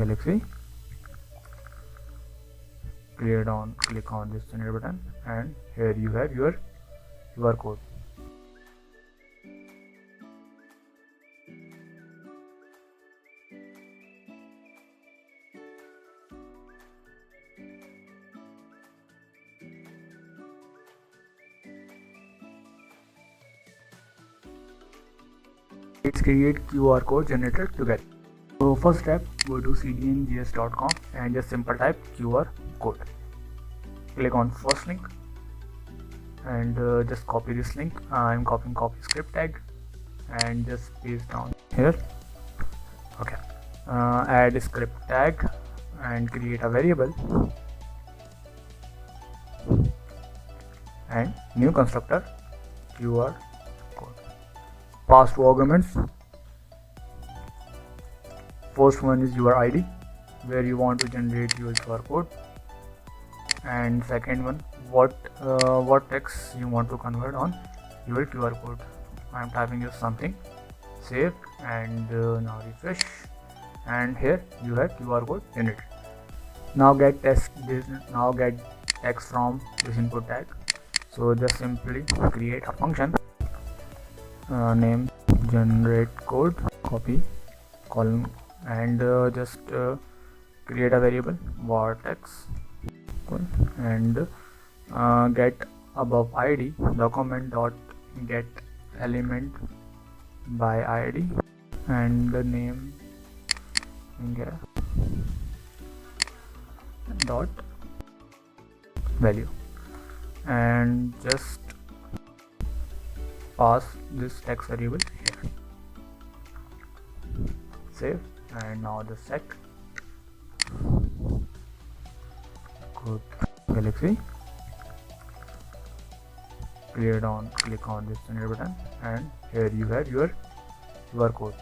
galaxy. Click on this generate button, and here you have your QR code. Let's create QR code generator together. So first step, go to cdngs.com and just simple type QR code. Click on first link and just copy this link. I'm copying script tag and just paste down here. Okay, add a script tag and create a variable and new constructor QR code. Pass two arguments. First one is your ID, where you want to generate your QR code, and second one, what text you want to convert on your QR code. I am typing you something. Save, and now refresh, and here you have QR code generated. Now get text from this input tag. So just simply create a function, name generate code, copy column, and just create a variable vertex, and get above id document dot get element by id, and the name dot value, and just pass this text variable here. Save, and now the set code galaxy. Click on this generate button, and here you have your QR code.